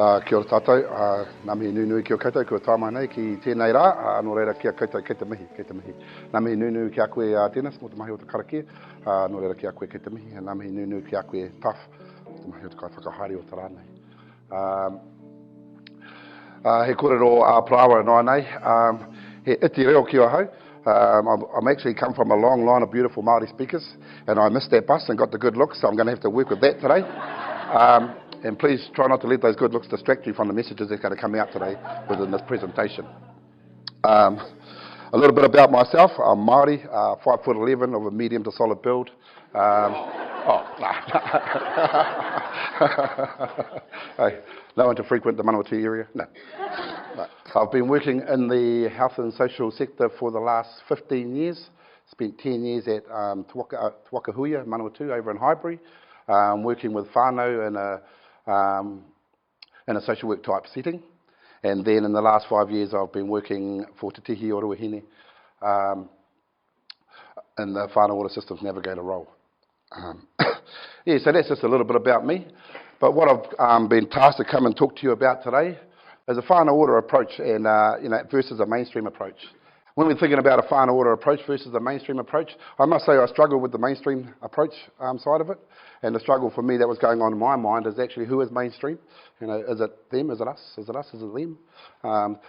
Kia ora tātou, ngā mihi nui kia koutou, kua tāmai nei ki tēnei rā, nō reira kia koutou kei te mihi. Ngā mihi nui ki a koe Dennis, mō te mahi o te karakia, nō reira ki a koe kei te mihi, ngā mihi nui ki a koe Puff, mō te mahi o te kai whakahaere o te rānei. He kōrero Prawa nō nei, he iti reo ki a hau. I'm actually come from a long line of beautiful Māori speakers, and I missed that bus and got the good looks, so I'm going to have to work with that today. And please try not to let those good looks distract you from the messages that are going to come out today within this presentation. A little bit about myself. I'm Māori, 5'11", of a medium to solid build. Hey, no one to frequent the Manawatu area? No. I've been working in the health and social sector for the last 15 years. Spent 10 years at Te Wakahuia, Manawatu, over in Highbury, working with whānau in a social work type setting. And then in the last 5 years, I've been working for Te Tihi o Ruahine in the whānau order systems navigator role. So that's just a little bit about me. But what I've been tasked to come and talk to you about today is a whānau order approach and versus a mainstream approach. When we're thinking about a whānau order approach versus a mainstream approach, I must say I struggle with the mainstream approach side of it. And the struggle for me that was going on in my mind is actually who is mainstream? Is it them? Is it us? Is it us? Is it them?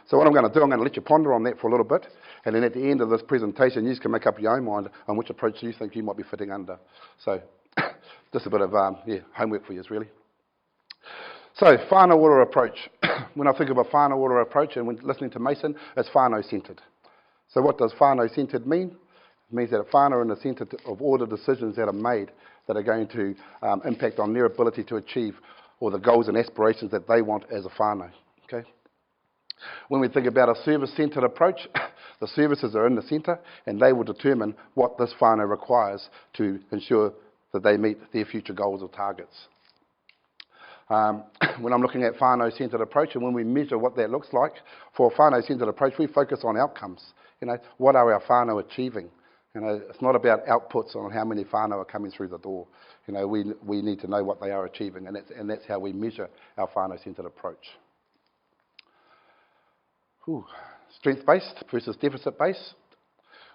So what I'm going to do, I'm going to let you ponder on that for a little bit. And then at the end of this presentation, you can make up your own mind on which approach you think you might be fitting under. So just a bit of homework for you, really. So, whānau order approach. When I think of a whānau order approach and when listening to Mason, it's whānau-centred. So what does whānau-centred mean? It means that a whānau are in the centre of all the decisions that are made that are going to impact on their ability to achieve all the goals and aspirations that they want as a whānau. Okay? When we think about a service-centred approach, the services are in the centre and they will determine what this whānau requires to ensure that they meet their future goals or targets. When I'm looking at whānau-centred approach and when we measure what that looks like, for a whānau-centred approach, we focus on outcomes. What are our whānau achieving? It's not about outputs on how many whānau are coming through the door. We need to know what they are achieving, and that's how we measure our whānau-centred approach. Strength-based versus deficit-based.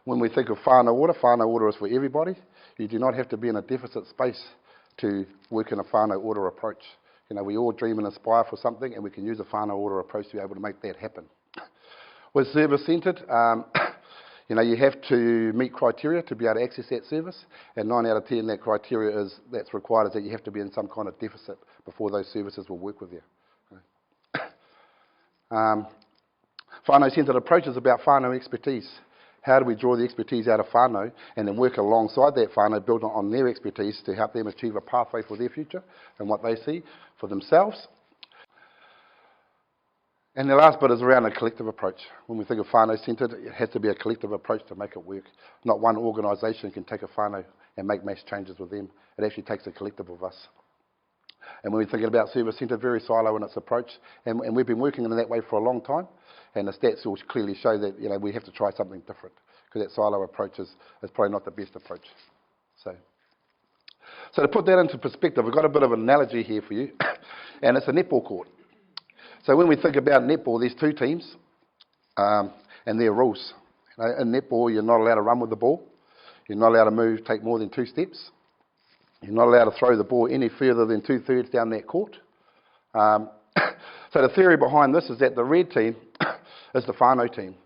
When we think of whānau order is for everybody. You do not have to be in a deficit space to work in a whānau order approach. We all dream and aspire for something, and we can use a whānau order approach to be able to make that happen. With service-centred, you have to meet criteria to be able to access that service, and 9 out of 10 that criteria that's required is that you have to be in some kind of deficit before those services will work with you. Whānau-centred approach is about whānau expertise. How do we draw the expertise out of whānau and then work alongside that whānau, build on their expertise to help them achieve a pathway for their future and what they see for themselves. And the last bit is around a collective approach. When we think of whānau-centred, it has to be a collective approach to make it work. Not one organisation can take a whānau and make mass changes with them. It actually takes a collective of us. And when we're thinking about service-centred, very silo in its approach, and we've been working in that way for a long time, and the stats will clearly show that we have to try something different, because that silo approach is probably not the best approach. So to put that into perspective, I've got a bit of an analogy here for you, and it's a netball court. So when we think about netball, there's two teams, and there are rules. In netball, you're not allowed to run with the ball. You're not allowed to take more than 2 steps. You're not allowed to throw the ball any further than 2/3 down that court. So the theory behind this is that the red team is the whānau team.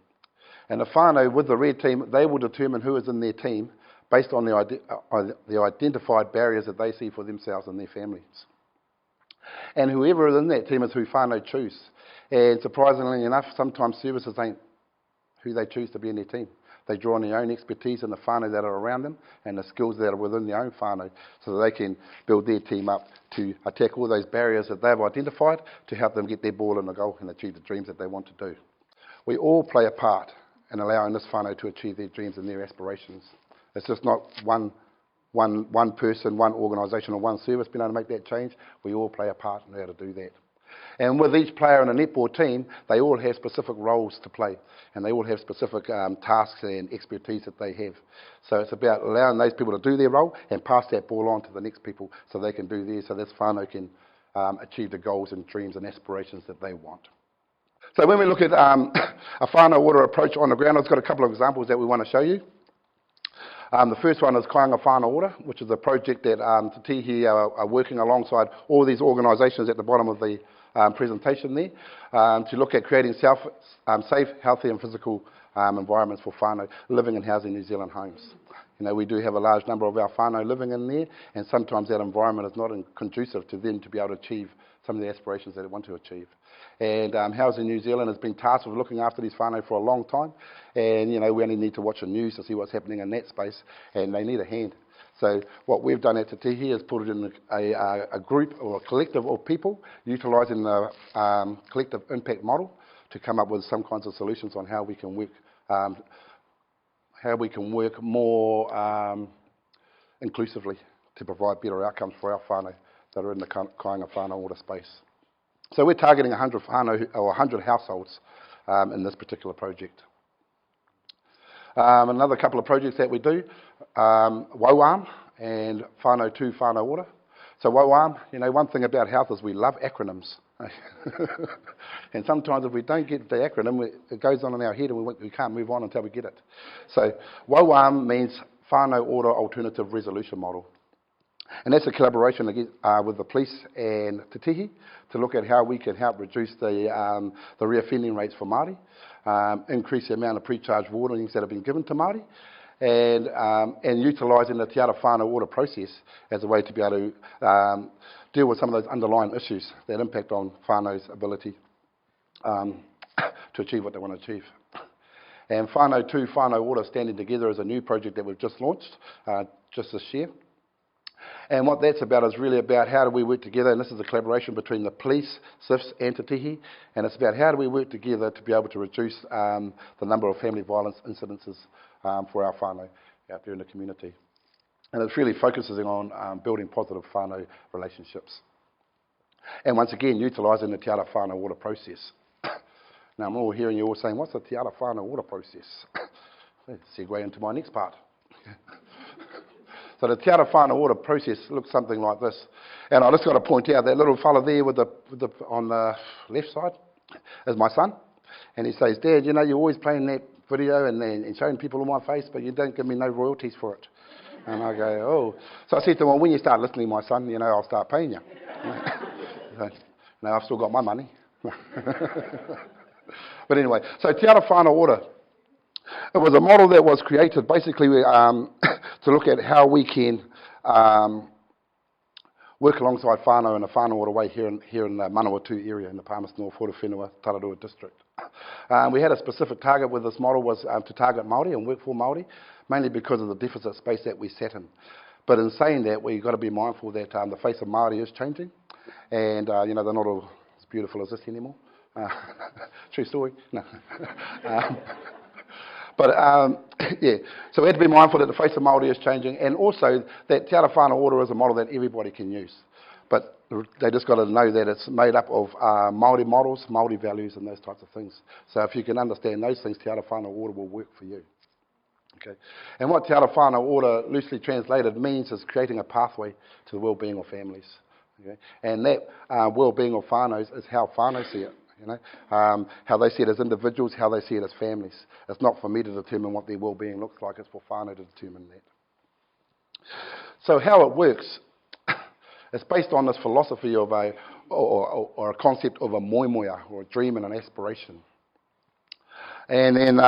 And the whānau with the red team, they will determine who is in their team based on the identified barriers that they see for themselves and their families. And whoever is in that team is who whānau choose. And surprisingly enough, sometimes services ain't who they choose to be in their team. They draw on their own expertise and the whānau that are around them and the skills that are within their own whānau so that they can build their team up to attack all those barriers that they've identified to help them get their ball in the goal and achieve the dreams that they want to do. We all play a part in allowing this whānau to achieve their dreams and their aspirations. It's just not one person, one organisation or one service being able to make that change. We all play a part in how to do that. And with each player in a netball team, they all have specific roles to play, and they all have specific tasks and expertise that they have. So it's about allowing those people to do their role and pass that ball on to the next people so they can do theirs, so this whānau can achieve the goals and dreams and aspirations that they want. So when we look at a whānau order approach on the ground, I've got a couple of examples that we want to show you. The first one is Kereama Whānau Order, which is a project that Te Tihi are working alongside all these organisations at the bottom of the presentation there to look at creating safe, healthy and physical environments for whānau living and housing New Zealand homes. You know, we do have a large number of our whānau living in there, and sometimes that environment is not conducive to them to be able to achieve some of the aspirations that they want to achieve. And Housing New Zealand has been tasked with looking after these whānau for a long time, and you know, we only need to watch the news to see what's happening in that space, and they need a hand. So what we've done at Te Tihi is put it in a group or a collective of people utilising the collective impact model to come up with some kinds of solutions on how we can work more inclusively to provide better outcomes for our whānau that are in the Kereama Whānau Order space. So we're targeting 100 whānau or 100 households in this particular project. Another couple of projects that we do, Wauam and Whānau 2 Whānau Order. So Wauam, you know, one thing about health is we love acronyms. And sometimes if we don't get the acronym, it goes on in our head and we can't move on until we get it. So Wauam means Whānau Order Alternative Resolution Model. And that's a collaboration with the police and Te Tihi to look at how we can help reduce the reoffending rates for Māori, increase the amount of pre-charge warnings that have been given to Māori, and utilising the Te Ara Whānau Order process as a way to be able to deal with some of those underlying issues that impact on whānau's ability to achieve what they want to achieve. And Whānau 2 Whānau Order Standing Together is a new project that we've just launched just this year. And what that's about is really about how do we work together, and this is a collaboration between the police, SIFs and Te Tihi, and it's about how do we work together to be able to reduce the number of family violence incidences for our whānau out there in the community. And it's really focusing on building positive whānau relationships. And once again, utilising the Te Ara Whānau Order process. Now I'm all hearing you all saying, what's the Te Ara Whānau Order process? Let's segue into my next part. So the Te Ara Whānau Order process looks something like this. And I just got to point out that little fella there with on the left side is my son. And he says, Dad, you know, you're always playing that video and showing people on my face, but you don't give me no royalties for it. And I go, oh. So I said to him, well, when you start listening, my son, you know, I'll start paying you. So, no, I've still got my money. But anyway, so Te Ara Whānau Order. It was a model that was created basically to look at how we can work alongside whānau in a whānau order way here in the Manawatu area in the Palmerston North Horowhenua Tararua district. We had a specific target with this model was to target Māori and work for Māori, mainly because of the deficit space that we sat in. But in saying that, we've got to be mindful that the face of Māori is changing, and you know, they're not all as beautiful as this anymore. True story. No. But yeah, so we had to be mindful that the face of Māori is changing, and also that Te Ara Whānau Order is a model that everybody can use. But they just got to know that it's made up of Māori models, Māori values, and those types of things. So if you can understand those things, Te Ara Whānau Order will work for you. Okay. And what Te Ara Whānau Order, loosely translated, means is creating a pathway to the well-being of families. Okay. And that well-being of whānau is how whānau see it. You know, how they see it as individuals, how they see it as families. It's not for me to determine what their well-being looks like, it's for whānau to determine that. So how it works, it's based on this philosophy of or a concept of a moemoea, or a dream and an aspiration. And then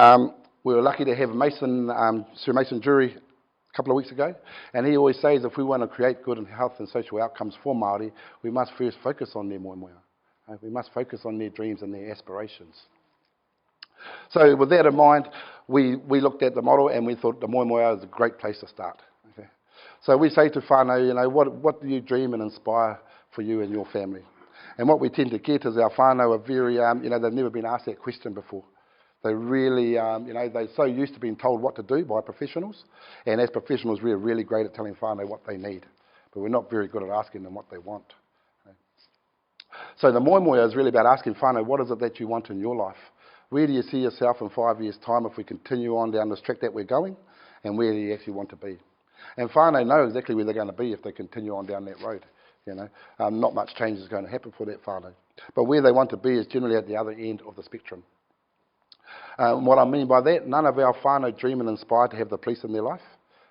we were lucky to have Sir Mason Drury a couple of weeks ago, and he always says if we want to create good and health and social outcomes for Māori, we must first focus on their moemoea. We must focus on their dreams and their aspirations. So with that in mind, we looked at the model and we thought the moemoea is a great place to start. Okay. So we say to whānau, you know, what do you dream and inspire for you and your family? And what we tend to get is our whānau are very, you know, they've never been asked that question before. They really, you know, they're so used to being told what to do by professionals, and as professionals we're really great at telling whānau what they need, but we're not very good at asking them what they want. So the moemoea is really about asking whānau, what is it that you want in your life? Where do you see yourself in 5 years' time if we continue on down this track that we're going? And where do you actually want to be? And whānau know exactly where they're going to be if they continue on down that road. Not much change is going to happen for that whānau. But where they want to be is generally at the other end of the spectrum. What I mean by that, none of our whānau dream and inspire to have the police in their life.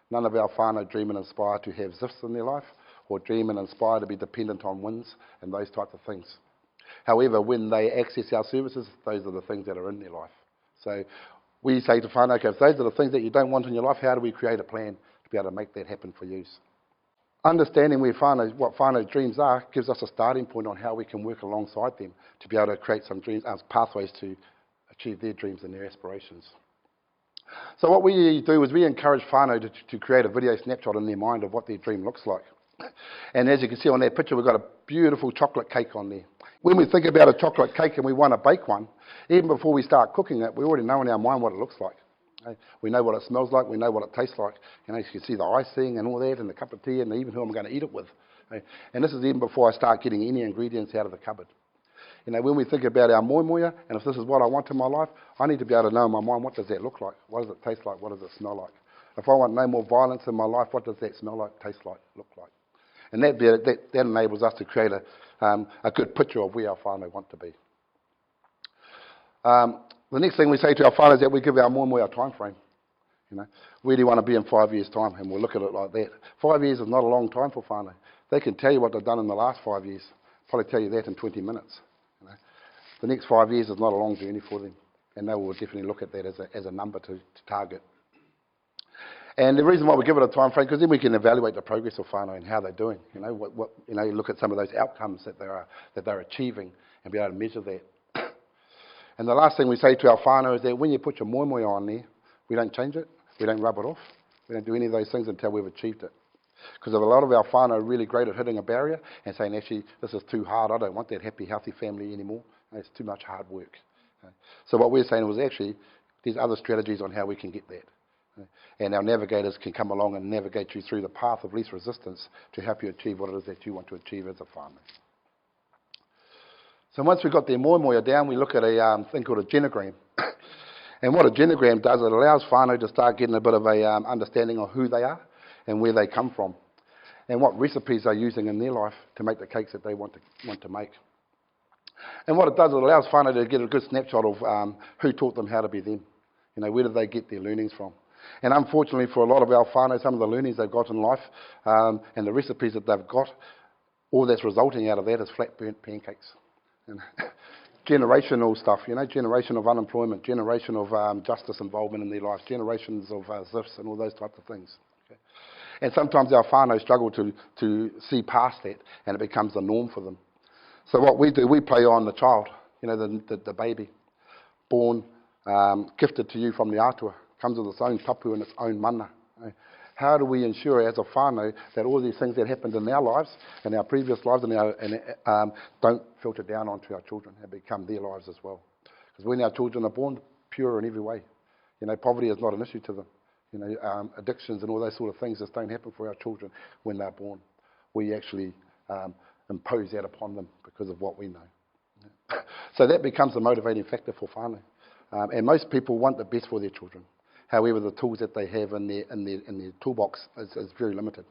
None of our whānau dream and inspire to have zifs in their life, or dream and inspire to be dependent on winds and those types of things. However, when they access our services, those are the things that are in their life. So we say to whānau, okay, if those are the things that you don't want in your life, how do we create a plan to be able to make that happen for you? Understanding what whānau dreams are gives us a starting point on how we can work alongside them to be able to create some dreams, pathways to achieve their dreams and their aspirations. So what we do is we encourage whānau to create a video snapshot in their mind of what their dream looks like. And as you can see on that picture, we've got a beautiful chocolate cake on there. When we think about a chocolate cake and we want to bake one, even before we start cooking it, we already know in our mind what it looks like. We know what it smells like, we know what it tastes like. You can see the icing and all that, and the cup of tea, and even who I'm going to eat it with. And this is even before I start getting any ingredients out of the cupboard. When we think about our moemoeā, and if this is what I want in my life, I need to be able to know in my mind, what does that look like? What does it taste like? What does it smell like? If I want no more violence in my life, what does that smell like, taste like, look like? And that enables us to create a good picture of where our whānau want to be. The next thing we say to our whānau is that we give our moemoeā a time frame. Where do you want to be in 5 years' time? And we'll look at it like that. 5 years is not a long time for whānau. They can tell you what they've done in the last 5 years. Probably tell you that in 20 minutes. The next 5 years is not a long journey for them. And they will definitely look at that as a number to target. And the reason why we give it a time frame, because then we can evaluate the progress of whānau and how they're doing. You look at some of those outcomes that they're achieving and be able to measure that. And the last thing we say to our whānau is that when you put your moemoeā on there, we don't change it, we don't rub it off, we don't do any of those things until we've achieved it. Because a lot of our whānau are really great at hitting a barrier and saying, actually, this is too hard, I don't want that happy, healthy family anymore. It's too much hard work. So what we're saying was actually, there's other strategies on how we can get that. And our navigators can come along and navigate you through the path of least resistance to help you achieve what it is that you want to achieve as a whānau. So once we've got their moemoeā down, we look at a thing called a genogram. And what a genogram does, it allows whānau to start getting a bit of a understanding of who they are and where they come from, and what recipes they're using in their life to make the cakes that they want to make. And what it does, it allows whānau to get a good snapshot of who taught them how to be them. Where did they get their learnings from? And unfortunately for a lot of our whānau, some of the learnings they've got in life and the recipes that they've got, all that's resulting out of that is flat burnt pancakes. And generational stuff, generation of unemployment, generation of justice involvement in their lives, generations of zifs and all those types of things. Okay? And sometimes our whānau struggle to see past that, and it becomes the norm for them. So what we do, we play on the child, the baby, born, gifted to you from the atua, comes with its own tapu and its own mana. How do we ensure as a whānau that all these things that happened in our lives, in our previous lives, don't filter down onto our children and become their lives as well? Because when our children are born, pure in every way. Poverty is not an issue to them. Addictions and all those sort of things just don't happen for our children when they're born. We actually impose that upon them because of what we know. So that becomes a motivating factor for whānau. And most people want the best for their children. However, the tools that they have in their toolbox is very limited.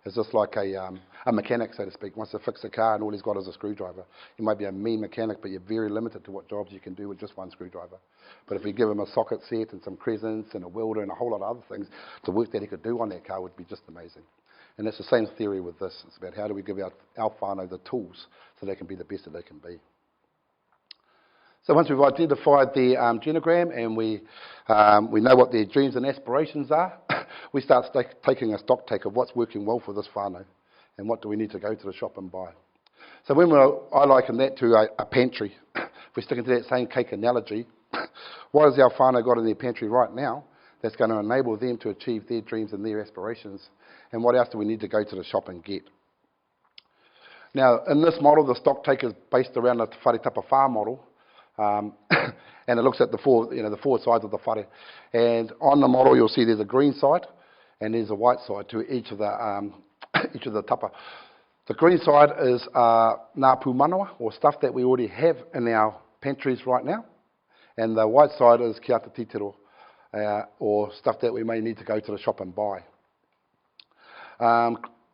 It's just like a mechanic, so to speak. Wants to fix a car and all he's got is a screwdriver. He might be a mean mechanic, but you're very limited to what jobs you can do with just one screwdriver. But if you give him a socket set and some crescents and a welder and a whole lot of other things, the work that he could do on that car would be just amazing. And that's the same theory with this. It's about how do we give our whānau the tools so they can be the best that they can be. So once we've identified the genogram and we know what their dreams and aspirations are, we start taking a stock take of what's working well for this whānau and what do we need to go to the shop and buy. So I liken that to a pantry. If we're sticking to that same cake analogy, what has our whānau got in their pantry right now that's going to enable them to achieve their dreams and their aspirations? And what else do we need to go to the shop and get? Now, in this model, the stock take is based around the whare tapa whā model. And it looks at the four sides of the whare. And on the model, you'll see there's a green side and there's a white side to each of the tapa. The green side is ngā pūmanawa, or stuff that we already have in our pantries right now. And the white side is kia ata titiro, or stuff that we may need to go to the shop and buy.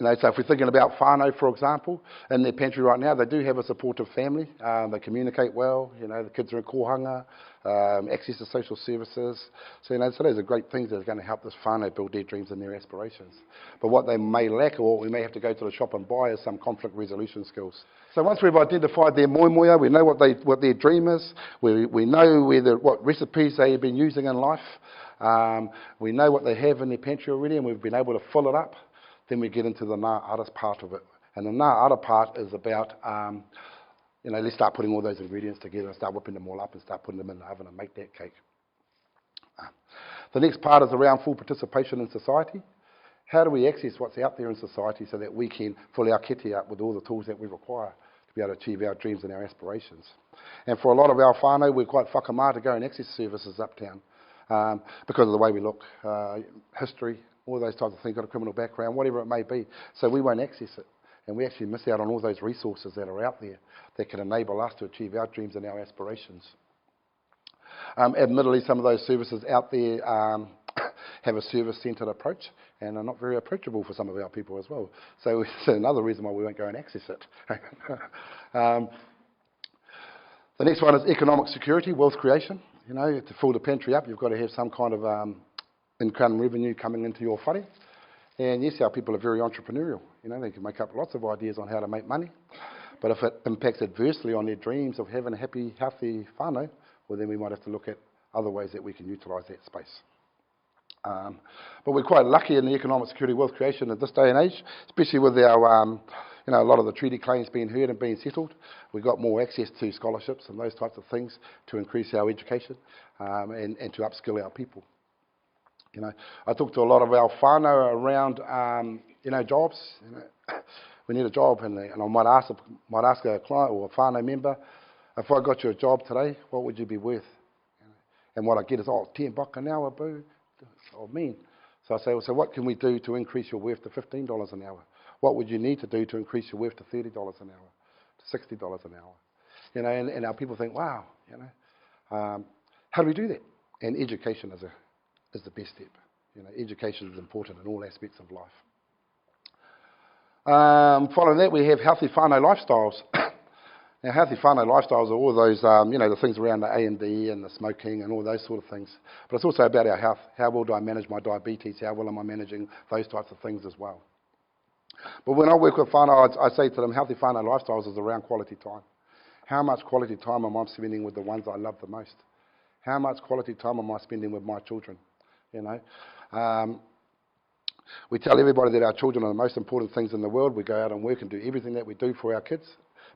So if we're thinking about whānau, for example, in their pantry right now, they do have a supportive family. They communicate well. The kids are in kohanga, access to social services. So those are great things that are going to help this whānau build their dreams and their aspirations. But what they may lack, or what we may have to go to the shop and buy, is some conflict resolution skills. So once we've identified their moemoeā, we know what their dream is. We know what recipes they've been using in life. We know what they have in their pantry already, and we've been able to fill it up. Then we get into the ngā ara part of it. And the ngā ara part is about, let's start putting all those ingredients together and start whipping them all up and start putting them in the oven and make that cake. The next part is around full participation in society. How do we access what's out there in society so that we can fill our kete up with all the tools that we require to be able to achieve our dreams and our aspirations? And for a lot of our whānau, we're quite whakamā to go and access services uptown because of the way we look, history, all those types of things, got a criminal background, whatever it may be. So we won't access it. And we actually miss out on all those resources that are out there that can enable us to achieve our dreams and our aspirations. Admittedly, some of those services out there have a service-centred approach and are not very approachable for some of our people as well. So it's another reason why we won't go and access it. The next one is economic security, wealth creation. To fill the pantry up, you've got to have some kind of income revenue coming into your whare. And yes, our people are very entrepreneurial. They can make up lots of ideas on how to make money. But if it impacts adversely on their dreams of having a happy, healthy whānau, well, then we might have to look at other ways that we can utilise that space. But we're quite lucky in the economic security wealth creation at this day and age, especially with our, a lot of the treaty claims being heard and being settled. We've got more access to scholarships and those types of things to increase our education and to upskill our people. I talk to a lot of our whānau around, jobs. We need a job, and I might ask a client or a whānau member, if I got you a job today, what would you be worth? And what I get is, 10 bucks an hour, boo. Oh, mean. So I say, so what can we do to increase your worth to $15 an hour? What would you need to do to increase your worth to $30 an hour, to $60 an hour? And our people think, wow, how do we do that? And education is the best step. Education is important in all aspects of life. Following that, we have healthy whānau lifestyles. Now, healthy whānau lifestyles are all those, the things around the A&D and the smoking and all those sort of things. But it's also about our health. How well do I manage my diabetes? How well am I managing those types of things as well? But when I work with whānau, I say to them, healthy whānau lifestyles is around quality time. How much quality time am I spending with the ones I love the most? How much quality time am I spending with my children? We tell everybody that our children are the most important things in the world. We go out and work and do everything that we do for our kids.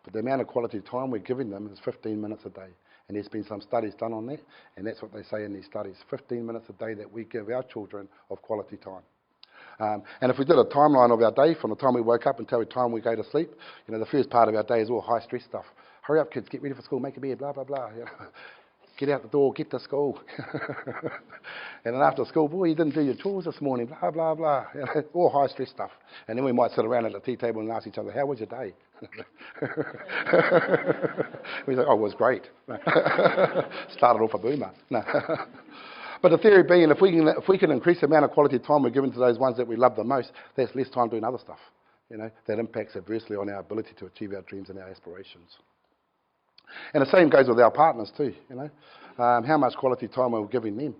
But the amount of quality time we're giving them is 15 minutes a day. And there's been some studies done on that, and that's what they say in these studies, 15 minutes a day that we give our children of quality time. And if we did a timeline of our day from the time we woke up until the time we go to sleep, the first part of our day is all high-stress stuff. Hurry up, kids, get ready for school, make a bed, blah, blah, blah. Get out the door, get to school. And then after school, boy, you didn't do your chores this morning, blah, blah, blah. All high-stress stuff. And then we might sit around at the tea table and ask each other, how was your day? We say, it was great. Started off a boomer. No. But the theory being, if we can increase the amount of quality time we're giving to those ones that we love the most, that's less time doing other stuff. That impacts adversely on our ability to achieve our dreams and our aspirations. And the same goes with our partners too, how much quality time are we giving them?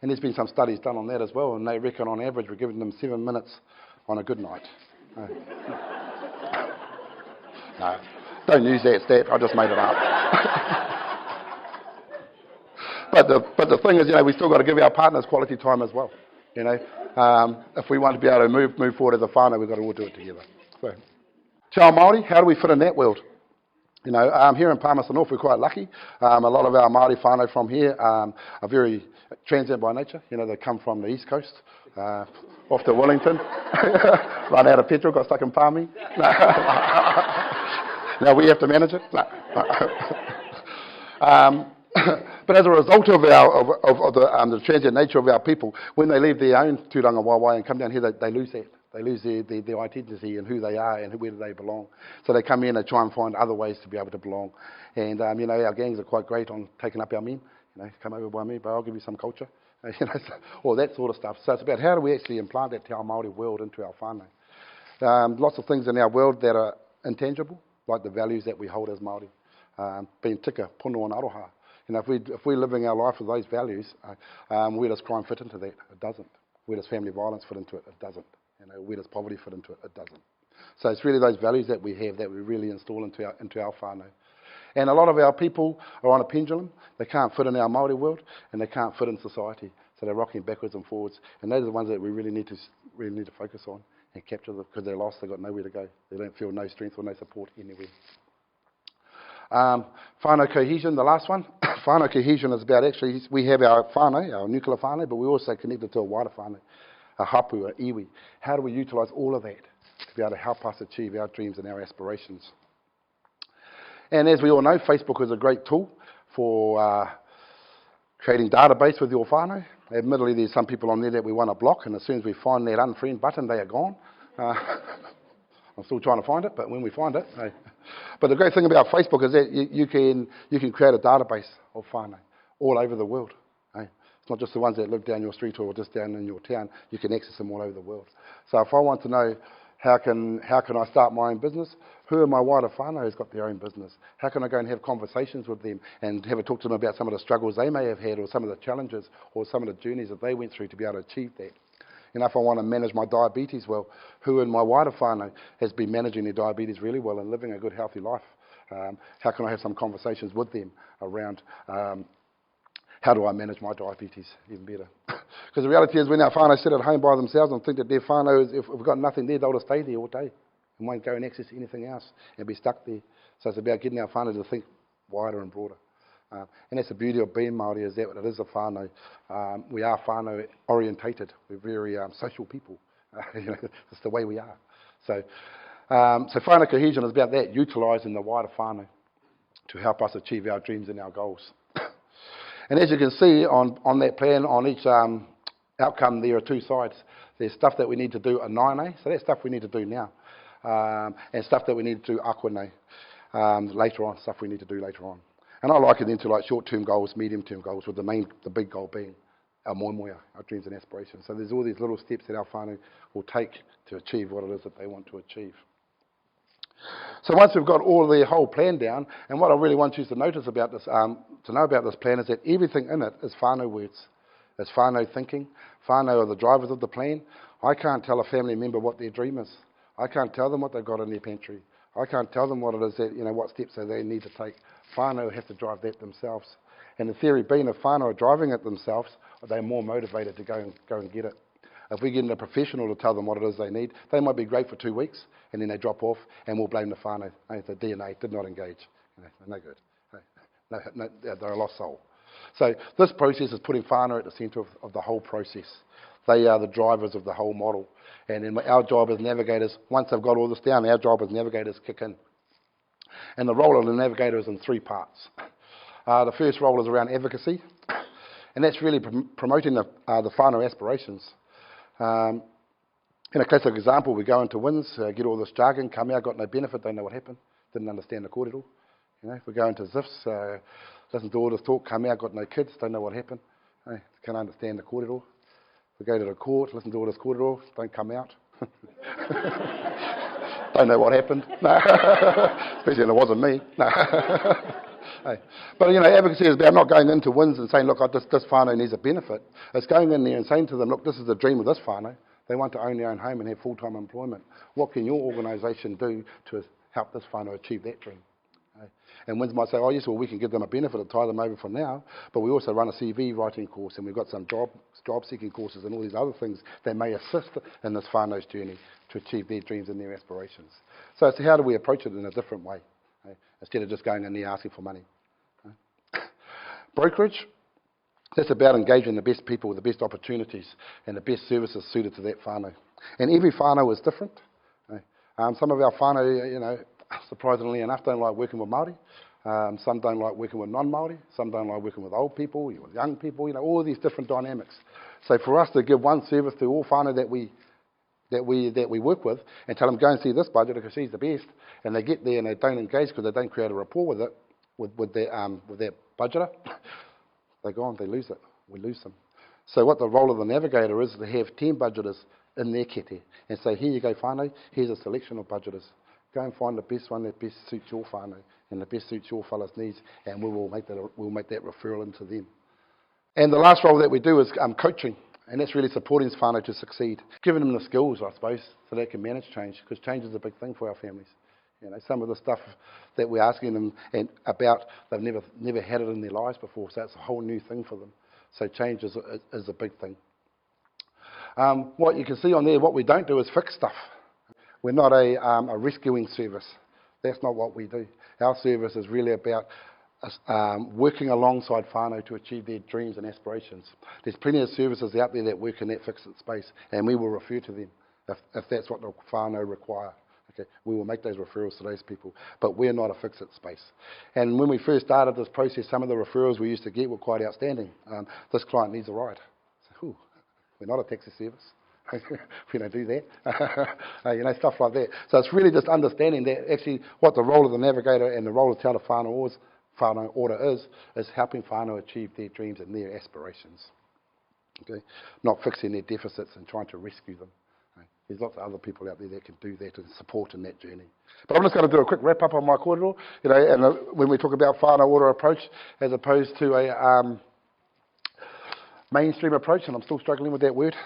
And there's been some studies done on that as well, and they reckon on average we're giving them 7 minutes on a good night. No, don't use that stat, I just made it up. But the thing is, we still got to give our partners quality time as well. If we want to be able to move forward as a whānau, we've got to all do it together. So, Te Ao Māori, how do we fit in that world? Here in Palmerston North, we're quite lucky. A lot of our Māori whānau from here are very transient by nature. They come from the east coast, off to Wellington, run out of petrol, got stuck in Palmy. Now we have to manage it. But as a result of the transient nature of our people, when they leave their own tūranga waiwai and come down here, they lose that. They lose their identity and who they are and where do they belong. So they come in and try and find other ways to be able to belong. And, our gangs are quite great on taking up our men. Come over by me, but I'll give you some culture. All that sort of stuff. So it's about how do we actually implant that Te Ao Māori world into our whānau. Lots of things in our world that are intangible, like the values that we hold as Māori, being tika, pono and aroha. If we're living our life with those values, where does crime fit into that? It doesn't. Where does family violence fit into it? It doesn't. Where does poverty fit into it? It doesn't. So it's really those values that we have that we really install into our whānau. And a lot of our people are on a pendulum. They can't fit in our Māori world, and they can't fit in society. So they're rocking backwards and forwards. And those are the ones that we really need to focus on and capture them, because they're lost. They've got nowhere to go. They don't feel no strength or no support anywhere. Whānau cohesion, the last one. Whānau cohesion is about actually, we have our whānau, our nuclear whānau, but we're also connected to a wider whānau, a hapu, a iwi. How do we utilise all of that to be able to help us achieve our dreams and our aspirations? And as we all know, Facebook is a great tool for creating database with your whānau. Admittedly, there's some people on there that we want to block, and as soon as we find that unfriend button, they are gone. I'm still trying to find it, but when we find it. But the great thing about Facebook is that you can create a database of whānau all over the world. It's not just the ones that live down your street or just down in your town. You can access them all over the world. So if I want to know how can I start my own business, who in my wider whānau has got their own business? How can I go and have conversations with them and have a talk to them about some of the struggles they may have had, or some of the challenges or some of the journeys that they went through to be able to achieve that? If I want to manage my diabetes well, who in my wider whānau has been managing their diabetes really well and living a good, healthy life? How can I have some conversations with them around how do I manage my diabetes even better? Because the reality is, when our whānau sit at home by themselves and think that their whānau, if we've got nothing there, they'll just stay there all day and won't go and access anything else and be stuck there. So it's about getting our whānau to think wider and broader. And that's the beauty of being Māori, is that it is a whānau. We are whānau orientated. We're very social people. It's the way we are. So whānau cohesion is about that, utilising the wider whānau to help us achieve our dreams and our goals. And as you can see on that plan, on each outcome, there are two sides. There's stuff that we need to do anaine, so that's stuff we need to do now, and stuff that we need to do akwane later on, stuff we need to do later on. And I like it into like short-term goals, medium-term goals, with the big goal being our moemoea, our dreams and aspirations. So there's all these little steps that our whānau will take to achieve what it is that they want to achieve. So once we've got all the whole plan down, and what I really want you to notice about this, to know about this plan, is that everything in it is whānau words. It's whānau thinking. Whānau are the drivers of the plan. I can't tell a family member what their dream is. I can't tell them what they've got in their pantry. I can't tell them what it is that, what steps they need to take. Whānau have to drive that themselves. And the theory being, if whānau are driving it themselves, they're more motivated to go and get it. If we get in a professional to tell them what it is they need, they might be great for 2 weeks, and then they drop off, and we'll blame the whānau. The DNA did not engage. No good. No, they're a lost soul. So this process is putting whānau at the centre of the whole process. They are the drivers of the whole model. And then our job as navigators, once they've got all this down, our job as navigators kick in. And the role of the navigator is in 3 parts. The first role is around advocacy, and that's really promoting the whānau aspirations. In a classic example, we go into WINS, get all this jargon, come out, got no benefit, don't know what happened, didn't understand the kōrero. If we go into ZIFs, listen to all this talk, come out, got no kids, don't know what happened, can't understand the kōrero. We go to the court, listen to all this kōrero, don't come out. Don't know what happened. No. Especially when it wasn't me. No. But, advocacy is about not going into WINS and saying, look, this whānau needs a benefit. It's going in there and saying to them, look, this is the dream of this whānau. They want to own their own home and have full-time employment. What can your organisation do to help this whānau achieve that dream? And WINS might say, oh yes, well, we can give them a benefit and tie them over for now, but we also run a CV writing course, and we've got some job-seeking courses and all these other things that may assist in this whānau's journey to achieve their dreams and their aspirations. So it's how do we approach it in a different way, instead of just going in there asking for money. Brokerage, that's about engaging the best people with the best opportunities and the best services suited to that whānau. And every whānau is different. Some of our whānau, surprisingly enough, don't like working with Māori. Some don't like working with non-Māori. Some don't like working with old people, with young people, all these different dynamics. So for us to give one service to all whānau that we work with and tell them, go and see this budget because she's the best, and they get there and they don't engage because they don't create a rapport with it, with their budgeter, they're gone, they lose it. We lose them. So what the role of the navigator is to have 10 budgeters in their kete and say, here you go whānau, here's a selection of budgeters. Go and find the best one that best suits your whānau and the best suits your fella's needs, and we'll make that referral into them. And the last role that we do is coaching, and that's really supporting whānau to succeed, giving them the skills, I suppose, so they can manage change, because change is a big thing for our families. You know, some of the stuff that we're asking them about, they've never had it in their lives before, so it's a whole new thing for them. So change is a big thing. What you can see on there, what we don't do is fix stuff. We're not a rescuing service. That's not what we do. Our service is really about working alongside whānau to achieve their dreams and aspirations. There's plenty of services out there that work in that fixed space, and we will refer to them if that's what the whānau require. Okay, we will make those referrals to those people, but we're not a fixed space. And when we first started this process, some of the referrals we used to get were quite outstanding. This client needs a ride. So, we're not a taxi service. We don't do that. You know, stuff like that. So it's really just understanding that actually what the role of the navigator and the role of Te Ara whānau order is helping whānau achieve their dreams and their aspirations. Okay, not fixing their deficits and trying to rescue them. There's lots of other people out there that can do that and support in that journey. But I'm just going to do a quick wrap up on my kōrero, you know, and when we talk about whānau order approach as opposed to a mainstream approach, and I'm still struggling with that word.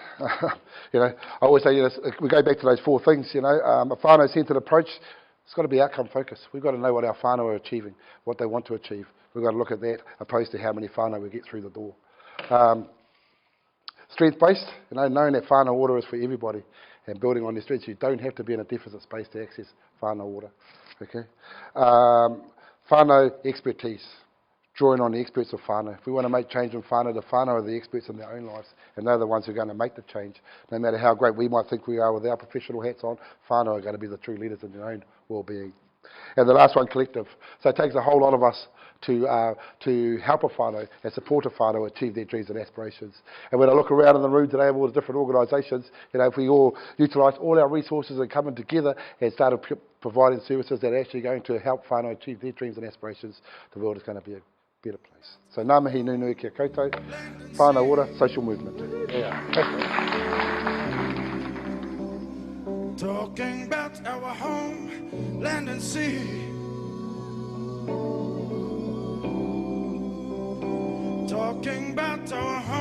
You know, I always say, you know, we go back to those four things, you know, a whānau-centred approach, it's got to be outcome focused. We've got to know what our whānau are achieving, what they want to achieve. We've got to look at that opposed to how many whānau we get through the door. Strength-based, you know, knowing that whānau order is for everybody and building on their strengths. You don't have to be in a deficit space to access whānau order. Okay? Whānau expertise, drawing on the experts of whānau. If we want to make change in whānau, the whānau are the experts in their own lives, and they're the ones who are going to make the change. No matter how great we might think we are with our professional hats on, whānau are going to be the true leaders in their own well-being. And the last one, collective. So it takes a whole lot of us to help a whānau and support a whānau achieve their dreams and aspirations. And when I look around in the room today of all the different organisations, you know, if we all utilise all our resources and coming together and start providing services that are actually going to help whānau achieve their dreams and aspirations, the world is going to be a better place. So ngā mihi nui kia koutou, whānau order, social movement. Yeah. Talking about our home, land and sea. Talking about our home.